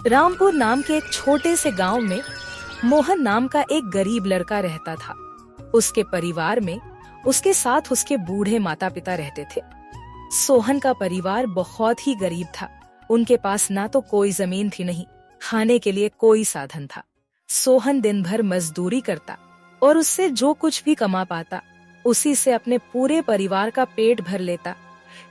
रामपुर नाम के एक छोटे से गांव में मोहन नाम का एक गरीब लड़का रहता था। उसके परिवार में उसके साथ उसके बूढ़े माता पिता रहते थे। सोहन का परिवार बहुत ही गरीब था। उनके पास ना तो कोई जमीन थी, नहीं खाने के लिए कोई साधन था। सोहन दिन भर मजदूरी करता और उससे जो कुछ भी कमा पाता उसी से अपने पूरे परिवार का पेट भर लेता।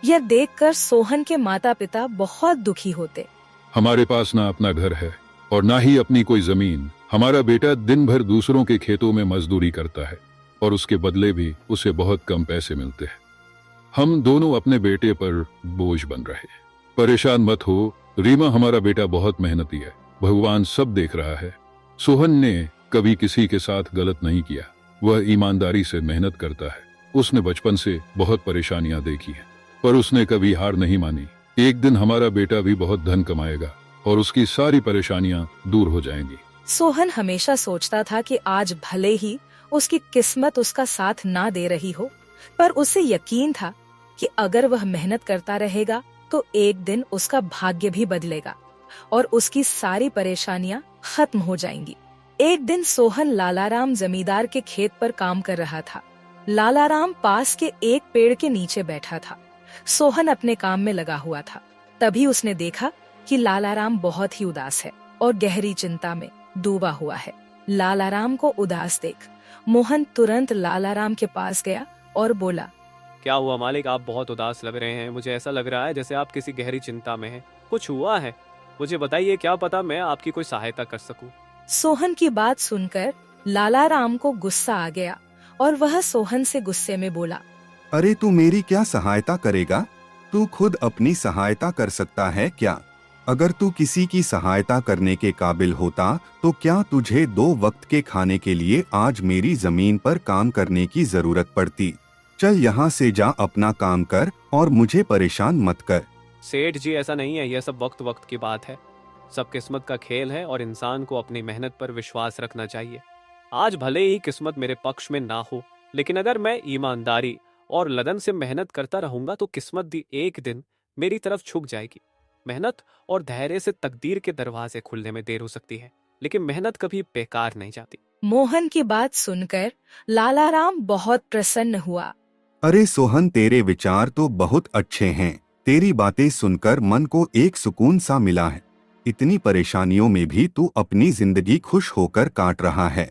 यह देखकर सोहन के माता पिता बहुत दुखी होते। हमारे पास ना अपना घर है और ना ही अपनी कोई जमीन। हमारा बेटा दिन भर दूसरों के खेतों में मजदूरी करता है और उसके बदले भी उसे बहुत कम पैसे मिलते हैं। हम दोनों अपने बेटे पर बोझ बन रहे। परेशान मत हो रीमा, हमारा बेटा बहुत मेहनती है, भगवान सब देख रहा है। सोहन ने कभी किसी के साथ गलत नहीं किया, वह ईमानदारी से मेहनत करता है। उसने बचपन से बहुत परेशानियां देखी हैं, पर उसने कभी हार नहीं मानी। एक दिन हमारा बेटा भी बहुत धन कमाएगा और उसकी सारी परेशानियां दूर हो जाएंगी। सोहन हमेशा सोचता था कि आज भले ही उसकी किस्मत उसका साथ ना दे रही हो, पर उसे यकीन था कि अगर वह मेहनत करता रहेगा तो एक दिन उसका भाग्य भी बदलेगा और उसकी सारी परेशानियां खत्म हो जाएंगी। एक दिन सोहन लालाराम जमींदार के खेत पर काम कर रहा था। लालाराम पास के एक पेड़ के नीचे बैठा था। सोहन अपने काम में लगा हुआ था। तभी उसने देखा कि लालाराम बहुत ही उदास है और गहरी चिंता में डूबा हुआ है। लालाराम को उदास देख मोहन तुरंत लालाराम के पास गया और बोला, क्या हुआ मालिक, आप बहुत उदास लग रहे हैं। मुझे ऐसा लग रहा है जैसे आप किसी गहरी चिंता में हैं। कुछ हुआ है? मुझे बताइए, क्या पता मैं आपकी कोई सहायता कर सकूं। सोहन की बात सुनकर लालाराम को गुस्सा आ गया और वह सोहन से गुस्से में बोला, अरे तू मेरी क्या सहायता करेगा? तू खुद अपनी सहायता कर सकता है क्या? अगर तू किसी की सहायता करने के काबिल होता तो क्या तुझे 2 वक्त के खाने के लिए आज मेरी जमीन पर काम करने की जरूरत पड़ती? चल यहाँ से जा, अपना काम कर और मुझे परेशान मत कर। सेठ जी, ऐसा नहीं है, यह सब वक्त वक्त की बात है। सब किस्मत का खेल है और इंसान को अपनी मेहनत पर विश्वास रखना चाहिए। आज भले ही किस्मत मेरे पक्ष में ना हो, लेकिन अगर मैं ईमानदारी और लगन से मेहनत करता रहूंगा तो किस्मत भी एक दिन मेरी तरफ झुक जाएगी। मेहनत और धैर्य से तकदीर के दरवाजे खुलने में देर हो सकती है, लेकिन मेहनत कभी बेकार नहीं जाती। मोहन की बात सुनकर लालाराम बहुत प्रसन्न हुआ। अरे सोहन, तेरे विचार तो बहुत अच्छे हैं। तेरी बातें सुनकर मन को एक सुकून सा मिला है। इतनी परेशानियों में भी तू अपनी जिंदगी खुश होकर काट रहा है।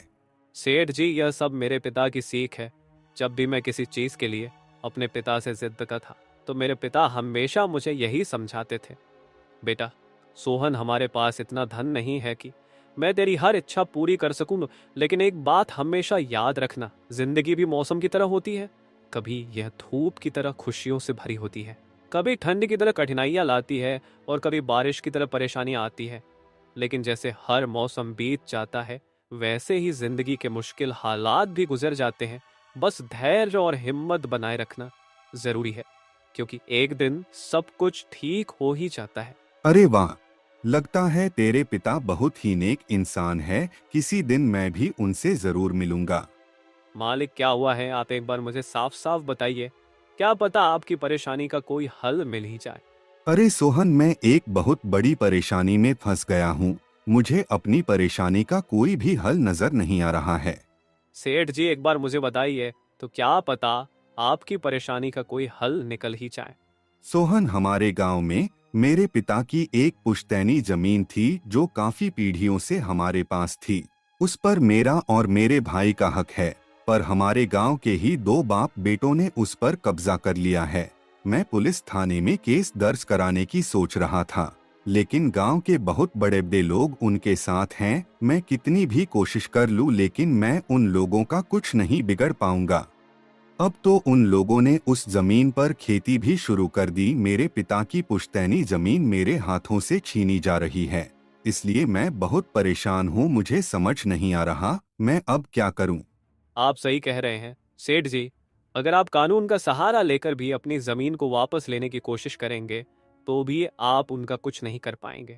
सेठ जी, यह सब मेरे पिता की सीख है। जब भी मैं किसी चीज के लिए अपने पिता से जिद करता था तो मेरे पिता हमेशा मुझे यही समझाते थे, बेटा सोहन, हमारे पास इतना धन नहीं है कि मैं तेरी हर इच्छा पूरी कर सकूं, लेकिन एक बात हमेशा याद रखना, जिंदगी भी मौसम की तरह होती है। कभी यह धूप की तरह खुशियों से भरी होती है, कभी ठंड की तरह कठिनाइयां लाती है और कभी बारिश की तरह परेशानियां आती है। लेकिन जैसे हर मौसम बीत जाता है वैसे ही जिंदगी के मुश्किल हालात भी गुजर जाते हैं। बस धैर्य और हिम्मत बनाए रखना जरूरी है, क्योंकि एक दिन सब कुछ ठीक हो ही जाता है। अरे वाह, लगता है तेरे पिता बहुत ही नेक इंसान है। किसी दिन मैं भी उनसे जरूर मिलूंगा। मालिक, क्या हुआ है? आप एक बार मुझे साफ साफ बताइए, क्या पता आपकी परेशानी का कोई हल मिल ही जाए। अरे सोहन, मैं एक बहुत बड़ी परेशानी में फंस गया हूँ। मुझे अपनी परेशानी का कोई भी हल नजर नहीं आ रहा है। सेठ जी, एक बार मुझे बताइए तो क्या पता आपकी परेशानी का कोई हल निकल ही जाए। सोहन, हमारे गांव में मेरे पिता की एक पुश्तैनी जमीन थी जो काफी पीढ़ियों से हमारे पास थी। उस पर मेरा और मेरे भाई का हक है, पर हमारे गांव के ही 2 बाप बेटों ने उस पर कब्जा कर लिया है। मैं पुलिस थाने में केस दर्ज कराने की सोच रहा था, लेकिन गांव के बहुत बड़े बड़े लोग उनके साथ हैं। मैं कितनी भी कोशिश कर लूं, लेकिन मैं उन लोगों का कुछ नहीं बिगड़ पाऊंगा। अब तो उन लोगों ने उस जमीन पर खेती भी शुरू कर दी। मेरे पिता की पुश्तैनी जमीन मेरे हाथों से छीनी जा रही है, इसलिए मैं बहुत परेशान हूँ। मुझे समझ नहीं आ रहा मैं अब क्या करूँ। आप सही कह रहे हैं सेठ जी, अगर आप कानून का सहारा लेकर भी अपनी जमीन को वापस लेने की कोशिश करेंगे तो भी आप उनका कुछ नहीं कर पाएंगे।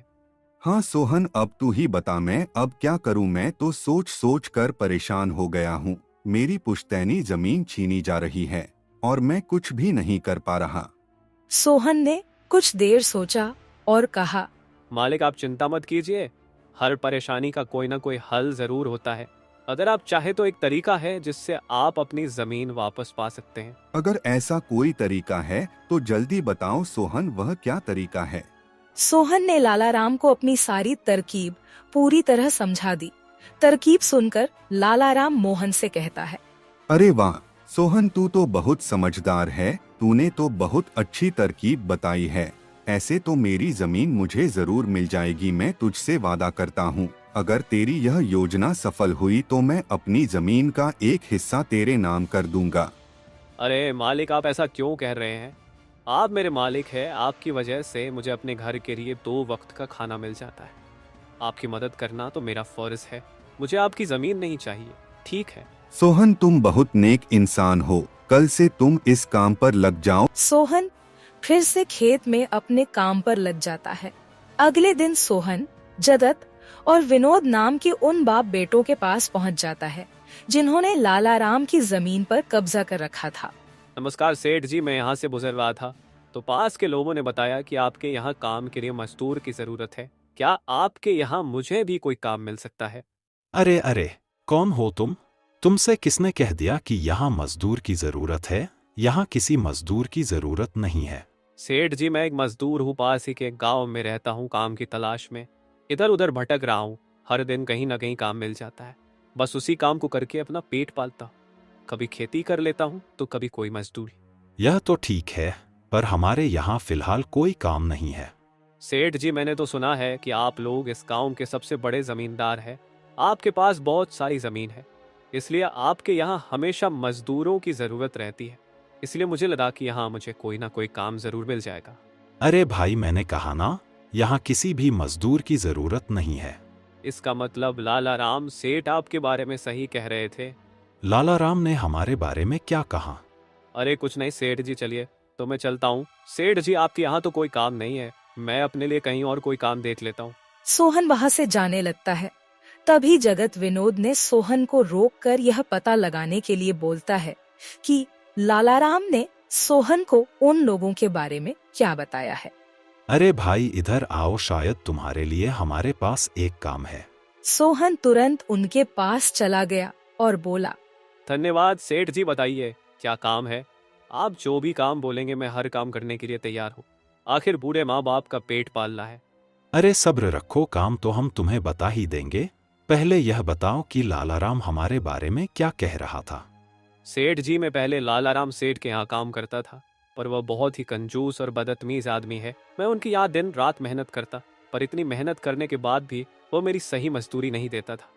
हाँ सोहन, अब तू ही बता, मैं अब क्या करूँ? मैं तो सोच सोच कर परेशान हो गया हूँ। मेरी पुश्तैनी जमीन छीनी जा रही है और मैं कुछ भी नहीं कर पा रहा। सोहन ने कुछ देर सोचा और कहा, मालिक आप चिंता मत कीजिए, हर परेशानी का कोई ना कोई हल जरूर होता है। अगर आप चाहे तो एक तरीका है जिससे आप अपनी जमीन वापस पा सकते हैं। अगर ऐसा कोई तरीका है तो जल्दी बताओ सोहन, वह क्या तरीका है? सोहन ने लालाराम को अपनी सारी तरकीब पूरी तरह समझा दी। तरकीब सुनकर लालाराम मोहन से कहता है, अरे वाह सोहन, तू तो बहुत समझदार है, तूने तो बहुत अच्छी तरकीब बताई है। ऐसे तो मेरी जमीन मुझे जरूर मिल जाएगी, मैं तुझसे वादा करता हूँ। अगर तेरी यह योजना सफल हुई तो मैं अपनी जमीन का एक हिस्सा तेरे नाम कर दूंगा। अरे मालिक, आप ऐसा क्यों कह रहे हैं? आप मेरे मालिक हैं, आपकी वजह से मुझे अपने घर के लिए 2 वक्त का खाना मिल जाता है। आपकी मदद करना तो मेरा फर्ज है, मुझे आपकी जमीन नहीं चाहिए, ठीक है? सोहन तुम बहुत नेक इंसान हो, कल से तुम इस काम पर लग जाओ। सोहन फिर से खेत में अपने काम पर लग जाता है। अगले दिन सोहन जगत और विनोद नाम के उन बाप बेटों के पास पहुंच जाता है जिन्होंने लालाराम की जमीन पर कब्जा कर रखा था। नमस्कार सेठ जी, मैं यहाँ से गुजर रहा था तो पास के लोगों ने बताया कि आपके यहाँ काम के लिए मजदूर की जरूरत है। क्या आपके यहाँ मुझे भी कोई काम मिल सकता है? अरे अरे, कौन हो तुम? तुमसे किसने कह दिया कि यहाँ मजदूर की जरूरत है? यहाँ किसी मजदूर की जरूरत नहीं है। सेठ जी, मैं एक मजदूर हूँ, पास ही के गांव में रहता हूँ, काम की तलाश में इधर उधर भटक रहा हूँ। हर दिन कहीं ना कहीं काम मिल जाता है, बस उसी काम को करके अपना पेट पालता हूँ। कभी खेती कर लेता हूँ तो कभी कोई मजदूरी। यह तो ठीक है, पर हमारे यहाँ फिलहाल कोई काम नहीं है। सेठ जी, मैंने तो सुना है कि आप लोग इस गांव के सबसे बड़े जमींदार हैं, आपके पास बहुत सारी जमीन है, इसलिए आपके यहाँ हमेशा मजदूरों की जरूरत रहती है। इसलिए मुझे लगा कि यहाँ मुझे कोई ना कोई काम जरूर मिल जाएगा। अरे भाई, मैंने कहा ना, यहाँ किसी भी मजदूर की जरूरत नहीं है। इसका मतलब लालाराम सेठ आपके बारे में सही कह रहे थे? लालाराम ने हमारे बारे में क्या कहा? अरे कुछ नहीं सेठ जी, चलिए तो मैं चलता हूँ। सेठ जी, आपके यहाँ तो कोई काम नहीं है, मैं अपने लिए कहीं और कोई काम देख लेता हूँ। सोहन वहाँ से जाने लगता है। तभी जगत विनोद ने सोहन को रोककर यह पता लगाने के लिए बोलता है कि लालाराम ने सोहन को उन लोगों के बारे में क्या बताया है। अरे भाई, इधर आओ, शायद तुम्हारे लिए हमारे पास एक काम है। सोहन तुरंत उनके पास चला गया और बोला, धन्यवाद सेठ जी, बताइए क्या काम है? आप जो भी काम बोलेंगे मैं हर काम करने के लिए तैयार हूँ, आखिर बूढ़े माँ बाप का पेट पालना है। अरे सब्र रखो, काम तो हम तुम्हें बता ही देंगे। पहले यह बताओ कि लालाराम हमारे बारे में क्या कह रहा था। सेठ जी, मैं पहले लालाराम सेठ के यहाँ काम करता था, पर वह बहुत ही कंजूस और बदतमीज आदमी है। मैं उनकी यहाँ दिन रात मेहनत करता, पर इतनी मेहनत करने के बाद भी वो मेरी सही मजदूरी नहीं देता था।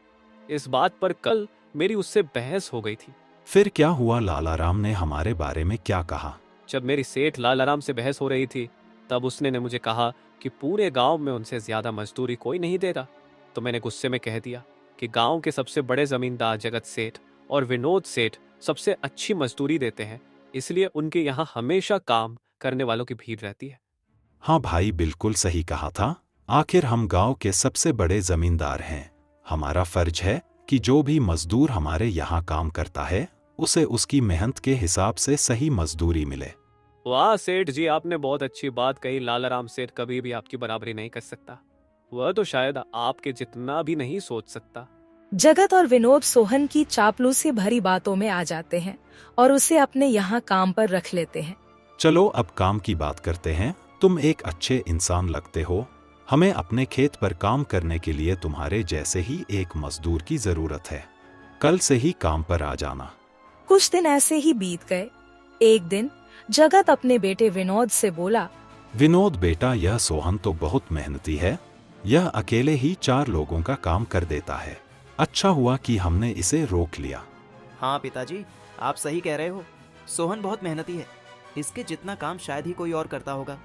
इस बात पर कल मेरी उससे बहस हो गई थी। फिर क्या हुआ? लालाराम ने हमारे बारे में क्या कहा? जब मेरी सेठ लालाराम से बहस हो रही थी तब उसने ने मुझे कहा कि पूरे गांव में उनसे ज्यादा मजदूरी कोई नहीं दे रहा। तो मैंने गुस्से में कह दिया कि गांव के सबसे बड़े जमींदार जगत सेठ और विनोद सेठ सबसे अच्छी मजदूरी देते हैं, इसलिए उनके यहाँ हमेशा काम करने वालों की भीड़ रहती है। हाँ भाई, बिल्कुल सही कहा था। आखिर हम गांव के सबसे बड़े जमींदार हैं। हमारा फर्ज है कि जो भी मजदूर हमारे यहाँ काम करता है उसे उसकी मेहनत के हिसाब से सही मजदूरी मिले। वाह सेठ जी, आपने बहुत अच्छी बात कही। लालाराम सेठ कभी भी आपकी बराबरी नहीं कर सकता, वह तो शायद आपके जितना भी नहीं सोच सकता। जगत और विनोद सोहन की चापलूसी भरी बातों में आ जाते हैं और उसे अपने यहाँ काम पर रख लेते हैं। चलो अब काम की बात करते हैं। तुम एक अच्छे इंसान लगते हो, हमें अपने खेत पर काम करने के लिए तुम्हारे जैसे ही एक मजदूर की जरूरत है। कल से ही काम पर आ जाना। कुछ दिन ऐसे ही बीत गए। एक दिन जगत अपने बेटे विनोद से बोला, विनोद बेटा, यह सोहन तो बहुत मेहनती है, यह अकेले ही 4 लोगों का काम कर देता है। अच्छा हुआ कि हमने इसे रोक लिया। हाँ पिताजी, आप सही कह रहे हो। सोहन बहुत मेहनती है, इसके जितना काम शायद ही कोई और करता होगा।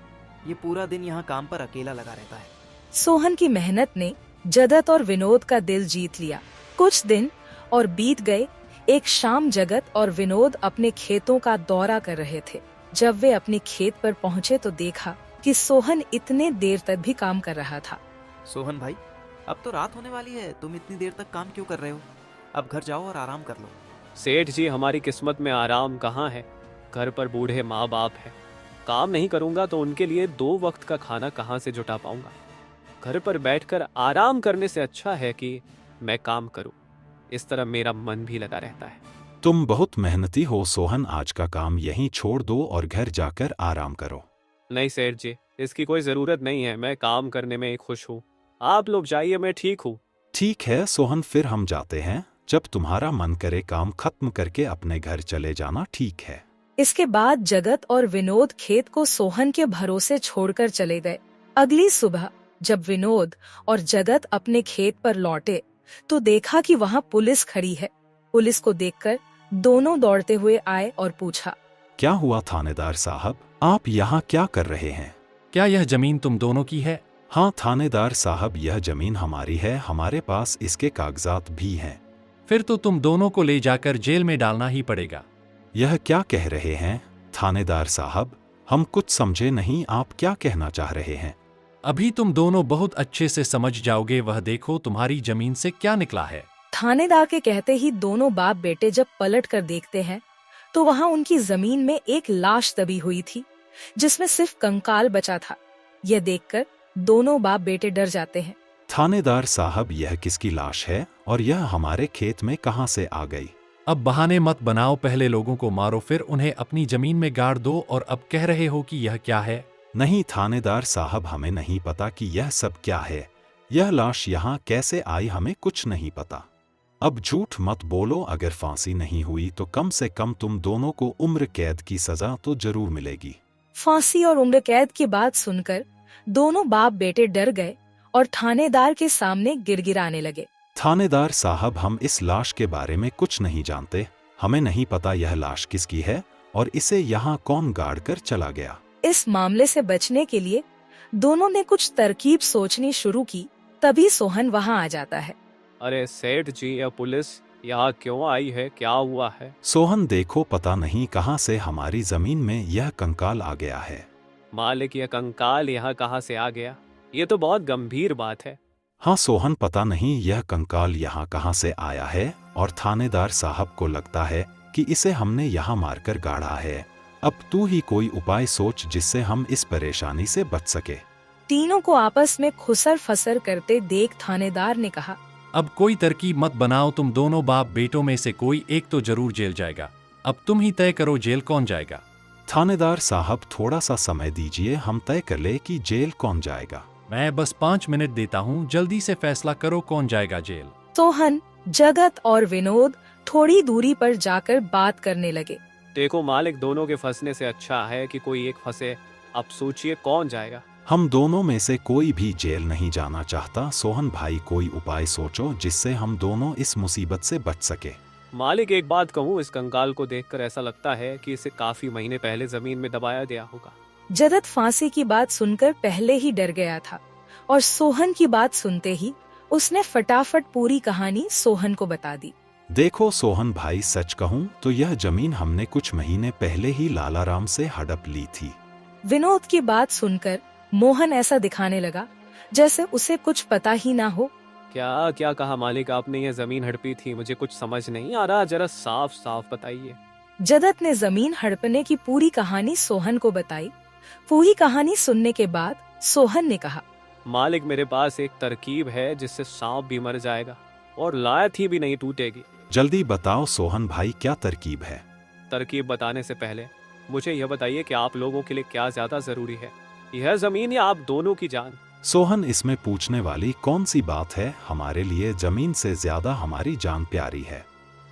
ये पूरा दिन यहाँ काम पर अकेला लगा रहता है। सोहन की मेहनत ने जगत और विनोद का दिल जीत लिया। कुछ दिन और बीत गए। एक शाम जगत और विनोद अपने खेतों का दौरा कर रहे थे। जब वे अपने खेत पर पहुँचे तो देखा कि सोहन इतने देर तक भी काम कर रहा था। सोहन भाई, अब तो रात होने वाली है, तुम इतनी देर तक काम क्यों कर रहे हो? अब घर जाओ और आराम कर लो। सेठ जी, हमारी किस्मत में आराम कहाँ है? घर पर बूढ़े माँ बाप है, काम नहीं करूंगा तो उनके लिए 2 वक्त का खाना कहाँ से जुटा पाऊंगा? घर पर बैठकर आराम करने से अच्छा है कि मैं काम करूं। इस तरह मेरा मन भी लगा रहता है। तुम बहुत मेहनती हो सोहन, आज का काम यहीं छोड़ दो और घर जाकर आराम करो। नहीं सेठ जी, इसकी कोई जरूरत नहीं है। मैं काम करने में खुश हूँ। आप लोग जाइए, मैं ठीक हूँ। ठीक है सोहन, फिर हम जाते हैं। जब तुम्हारा मन करे काम खत्म करके अपने घर चले जाना, ठीक है। इसके बाद जगत और विनोद खेत को सोहन के भरोसे छोड़कर चले गए। अगली सुबह जब विनोद और जगत अपने खेत पर लौटे तो देखा कि वहाँ पुलिस खड़ी है। पुलिस को देखकर दोनों दौड़ते हुए आए और पूछा, क्या हुआ थानेदार साहब, आप यहाँ क्या कर रहे हैं? क्या यह जमीन तुम दोनों की है? हाँ थानेदार साहब, यह जमीन हमारी है, हमारे पास इसके कागजात भी हैं। फिर तो तुम दोनों को ले जाकर जेल में डालना ही पड़ेगा। यह क्या कह रहे हैं थानेदार साहब, हम कुछ समझे नहीं, आप क्या कहना चाह रहे हैं? अभी तुम दोनों बहुत अच्छे से समझ जाओगे। वह देखो तुम्हारी जमीन से क्या निकला है। थानेदार के कहते ही दोनों बाप बेटे जब पलट कर देखते हैं तो वहाँ उनकी जमीन में एक लाश दबी हुई थी जिसमें सिर्फ कंकाल बचा था। यह देखकर दोनों बाप बेटे डर जाते हैं। थानेदार साहब, यह किसकी लाश है और यह हमारे खेत में कहाँ से आ गई? अब बहाने मत बनाओ, पहले लोगों को मारो फिर उन्हें अपनी जमीन में गाड़ दो और अब कह रहे हो कि यह क्या है? नहीं थानेदार साहब, हमें नहीं पता कि यह सब क्या है। यह लाश यहाँ कैसे आई, हमें कुछ नहीं पता। अब झूठ मत बोलो, अगर फांसी नहीं हुई तो कम से कम तुम दोनों को उम्र कैद की सजा तो जरूर मिलेगी। फांसी और उम्र कैद की बात सुनकर दोनों बाप बेटे डर गए और थानेदार के सामने गिड़गिड़ाने लगे। थानेदार साहब, हम इस लाश के बारे में कुछ नहीं जानते। हमें नहीं पता यह लाश किसकी है और इसे यहाँ कौन गाड़ कर चला गया। इस मामले से बचने के लिए दोनों ने कुछ तरकीब सोचनी शुरू की। तभी सोहन वहाँ आ जाता है। अरे सेठ जी, यह पुलिस यहाँ क्यों आई है? क्या हुआ है? सोहन देखो, पता नहीं कहाँ से हमारी जमीन में यह कंकाल आ गया है। मालिक, यह कंकाल यहाँ कहाँ से आ गया? ये तो बहुत गंभीर बात है। हाँ सोहन, पता नहीं यह कंकाल यहाँ कहाँ से आया है और थानेदार साहब को लगता है कि इसे हमने यहाँ मारकर गाड़ा है। अब तू ही कोई उपाय सोच जिससे हम इस परेशानी से बच सके। तीनों को आपस में खुसर फसर करते देख थानेदार ने कहा, अब कोई तरकीब मत बनाओ, तुम दोनों बाप बेटों में से कोई एक तो जरूर जेल जाएगा। अब तुम ही तय करो जेल कौन जाएगा। थानेदार साहब, थोड़ा सा समय दीजिए, हम तय कर ले कि जेल कौन जाएगा। मैं बस 5 मिनट देता हूँ, जल्दी से फैसला करो कौन जाएगा जेल। सोहन, जगत और विनोद थोड़ी दूरी पर जाकर बात करने लगे। देखो मालिक, दोनों के फंसने से अच्छा है कि कोई एक फंसे। अब सोचिए कौन जाएगा। हम दोनों में से कोई भी जेल नहीं जाना चाहता। सोहन भाई, कोई उपाय सोचो जिससे हम दोनों इस मुसीबत से बच सके। मालिक, एक बात कहूँ, इस कंकाल को देखकर ऐसा लगता है कि इसे काफी महीने पहले जमीन में दबाया गया होगा। जगत फांसी की बात सुनकर पहले ही डर गया था और सोहन की बात सुनते ही उसने फटाफट पूरी कहानी सोहन को बता दी। देखो सोहन भाई, सच कहूँ तो यह जमीन हमने कुछ महीने पहले ही लालाराम से हड़प ली थी। विनोद की बात सुनकर मोहन ऐसा दिखाने लगा जैसे उसे कुछ पता ही ना हो। क्या क्या कहा मालिक आपने? ये जमीन हड़पी थी, मुझे कुछ समझ नहीं आ रहा, जरा साफ साफ बताइए। जगत ने जमीन हड़पने की पूरी कहानी सोहन को बताई। पूरी कहानी सुनने के बाद सोहन ने कहा, मालिक, मेरे पास एक तरकीब है जिससे सांप भी मर जाएगा और लायत ही भी नहीं टूटेगी। जल्दी बताओ सोहन भाई, क्या तरकीब है? तरकीब बताने से पहले मुझे यह बताइए कि आप लोगों के लिए क्या ज्यादा जरूरी है, यह जमीन या आप दोनों की जान? सोहन, इसमें पूछने वाली कौन सी बात है? हमारे लिए जमीन से ज्यादा हमारी जान प्यारी है।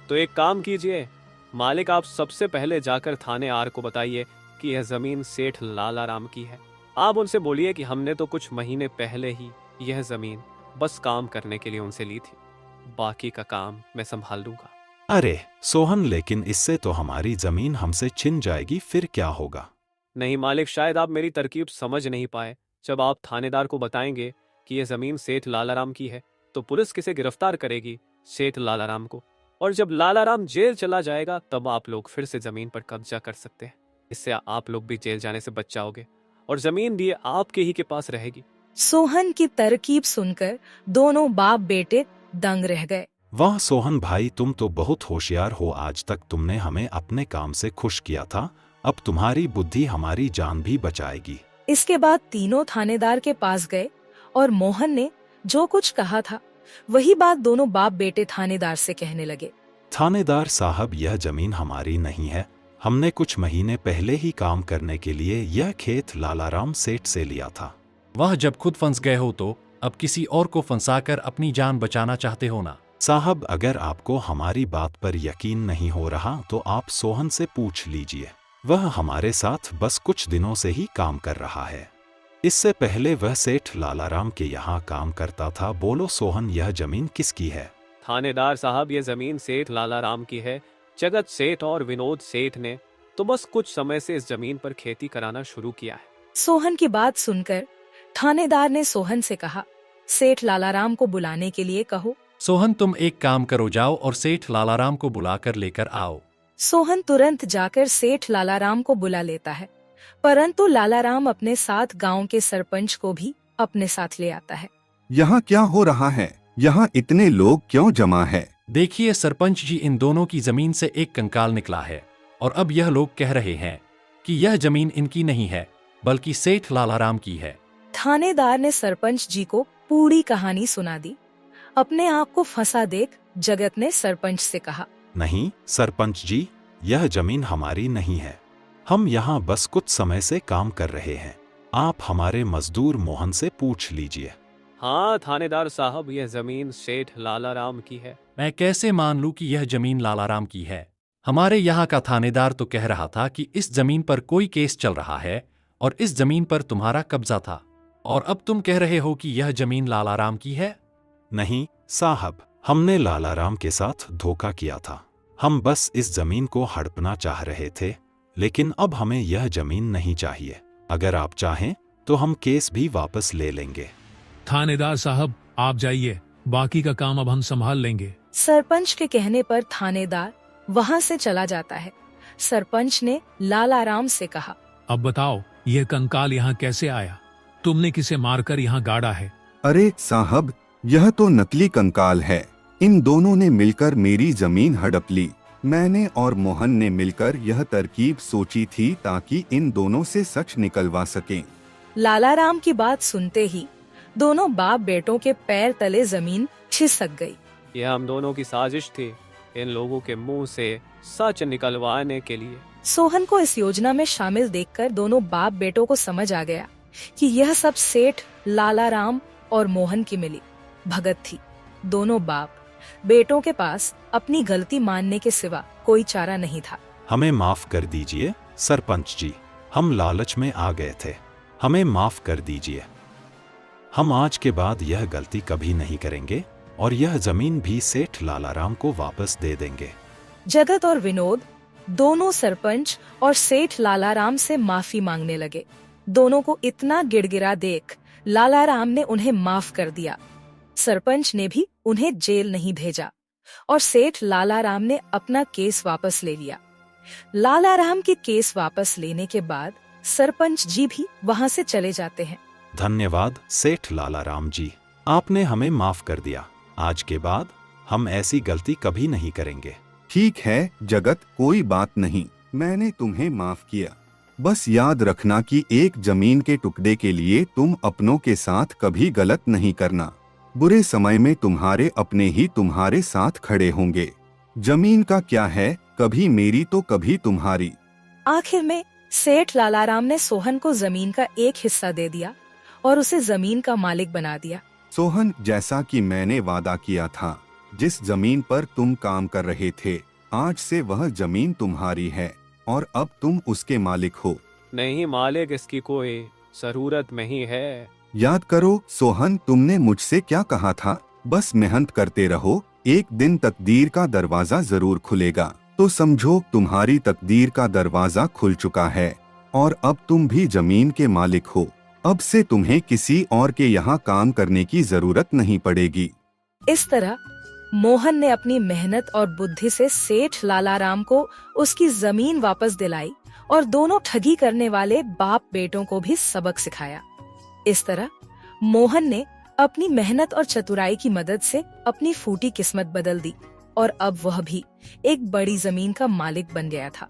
तो एक काम कीजिए मालिक, आप सबसे पहले जाकर थाने आर को बताइए कि यह जमीन सेठ लालाराम की है। आप उनसे बोलिए कि हमने तो कुछ महीने पहले ही यह जमीन बस काम करने के लिए उनसे ली थी, बाकी का काम मैं संभाल लूंगा। अरे सोहन, लेकिन इससे तो हमारी जमीन हमसे छिन जाएगी, फिर क्या होगा? नहीं मालिक, शायद आप मेरी तरकीब समझ नहीं पाए। जब आप थानेदार को बताएंगे कि यह जमीन सेठ लालाराम की है तो पुलिस किसे गिरफ्तार करेगी? सेठ लालाराम को। और जब लालाराम जेल चला जाएगा तब आप लोग फिर से जमीन पर कब्जा कर सकते हैं। इससे आप लोग भी जेल जाने से बच जाओगे और जमीन भी आपके ही के पास रहेगी। सोहन की तरकीब सुनकर दोनों बाप बेटे दंग रह गए। वाह सोहन भाई, तुम तो बहुत होशियार हो। आज तक तुमने हमें अपने काम से खुश किया था, अब तुम्हारी बुद्धि हमारी जान भी बचाएगी। इसके बाद तीनों थानेदार के पास गए और मोहन ने जो कुछ कहा था वही बात दोनों बाप बेटे थानेदार से कहने लगे। थानेदार साहब, यह जमीन हमारी नहीं है। हमने कुछ महीने पहले ही काम करने के लिए यह खेत लालाराम सेठ से लिया था। वह जब खुद फंस गए हो तो अब किसी और को फंसाकर अपनी जान बचाना चाहते हो ना? साहब, अगर आपको हमारी बात पर यकीन नहीं हो रहा तो आप सोहन से पूछ लीजिए। वह हमारे साथ बस कुछ दिनों से ही काम कर रहा है। इससे पहले वह सेठ लालाराम के यहाँ काम करता था। बोलो सोहन, यह जमीन किसकी है? थानेदार साहब, ये जमीन सेठ लालाराम की है। जगत सेठ और विनोद सेठ ने तो बस कुछ समय से इस जमीन पर खेती कराना शुरू किया है। सोहन की बात सुनकर थानेदार ने सोहन से कहा, सेठ लालाराम को बुलाने के लिए कहो। सोहन, तुम एक काम करो, जाओ और सेठ लालाराम को बुलाकर लेकर आओ। सोहन तुरंत जाकर सेठ लालाराम को बुला लेता है, परंतु लालाराम अपने साथ गांव के सरपंच को भी अपने साथ ले आता है। यहाँ क्या हो रहा है? यहाँ इतने लोग क्यों जमा है? देखिए सरपंच जी, इन दोनों की जमीन से एक कंकाल निकला है और अब यह लोग कह रहे हैं कि यह जमीन इनकी नहीं है बल्कि सेठ लालाराम की है। थानेदार ने सरपंच जी को पूरी कहानी सुना दी। अपने आप को फंसा देख जगत ने सरपंच से कहा, नहीं सरपंच जी, यह जमीन हमारी नहीं है। हम यहाँ बस कुछ समय से काम कर रहे हैं। आप हमारे मजदूर मोहन से पूछ लीजिए। हाँ थानेदार साहब, यह जमीन सेठ लालाराम की है। मैं कैसे मान लूं कि यह जमीन लालाराम की है? हमारे यहाँ का थानेदार तो कह रहा था कि इस जमीन पर कोई केस चल रहा है और इस जमीन पर तुम्हारा कब्जा था, और अब तुम कह रहे हो कि यह जमीन लालाराम की है। नहीं साहब, हमने लालाराम के साथ धोखा किया था। हम बस इस जमीन को हड़पना चाह रहे थे, लेकिन अब हमें यह जमीन नहीं चाहिए। अगर आप चाहें तो हम केस भी वापस ले लेंगे। थानेदार साहब, आप जाइए, बाकी का काम अब हम संभाल लेंगे। सरपंच के कहने पर थानेदार वहां से चला जाता है। सरपंच ने लालाराम से कहा, अब बताओ, यह कंकाल यहाँ कैसे आया? तुमने किसे मारकर यहाँ गाड़ा है? अरे साहब, यह तो नकली कंकाल है। इन दोनों ने मिलकर मेरी जमीन हड़प ली। मैंने और मोहन ने मिलकर यह तरकीब सोची थी ताकि इन दोनों से सच निकलवा सकें। लालाराम की बात सुनते ही दोनों बाप बेटों के पैर तले जमीन खिसक गई। यह हम दोनों की साजिश थी, इन लोगों के मुंह से सच निकलवाने के लिए। सोहन को इस योजना में शामिल देखकर दोनों बाप बेटों को समझ आ गया कि यह सब सेठ लालाराम और मोहन की मिली भगत थी। दोनों बाप बेटों के पास अपनी गलती मानने के सिवा कोई चारा नहीं था। हमें माफ कर दीजिए सरपंच जी, हम लालच में आ गए थे। हमें माफ कर दीजिए। हम आज के बाद यह गलती कभी नहीं करेंगे और यह जमीन भी सेठ लालाराम को वापस दे देंगे। जगत और विनोद दोनों सरपंच और सेठ लालाराम से माफी मांगने लगे। दोनों को इतना गिड़गिड़ा देख लालाराम ने उन्हें माफ कर दिया। सरपंच ने भी उन्हें जेल नहीं भेजा और सेठ लालाराम ने अपना केस वापस ले लिया। लालाराम के केस वापस लेने के बाद सरपंच जी भी वहां से चले जाते हैं। धन्यवाद सेठ लालाराम जी, आपने हमें माफ कर दिया। आज के बाद हम ऐसी गलती कभी नहीं करेंगे। ठीक है जगत, कोई बात नहीं, मैंने तुम्हें माफ किया। बस याद रखना कि एक जमीन के टुकड़े के लिए तुम अपनों के साथ कभी गलत नहीं करना। बुरे समय में तुम्हारे अपने ही तुम्हारे साथ खड़े होंगे। जमीन का क्या है, कभी मेरी तो कभी तुम्हारी। आखिर में सेठ लालाराम ने सोहन को जमीन का एक हिस्सा दे दिया और उसे जमीन का मालिक बना दिया। सोहन, जैसा कि मैंने वादा किया था, जिस जमीन पर तुम काम कर रहे थे, आज से वह जमीन तुम्हारी है और अब तुम उसके मालिक हो। नहीं मालिक, इसकी कोई जरूरत नहीं है। याद करो सोहन, तुमने मुझसे क्या कहा था? बस मेहनत करते रहो, एक दिन तकदीर का दरवाजा जरूर खुलेगा। तो समझो तुम्हारी तकदीर का दरवाजा खुल चुका है और अब तुम भी जमीन के मालिक हो। अब से तुम्हें किसी और के यहाँ काम करने की जरूरत नहीं पड़ेगी। इस तरह मोहन ने अपनी मेहनत और बुद्धि से सेठ लालाराम को उसकी जमीन वापस दिलाई और दोनों ठगी करने वाले बाप बेटों को भी सबक सिखाया। इस तरह मोहन ने अपनी मेहनत और चतुराई की मदद से अपनी फूटी किस्मत बदल दी और अब वह भी एक बड़ी जमीन का मालिक बन गया था।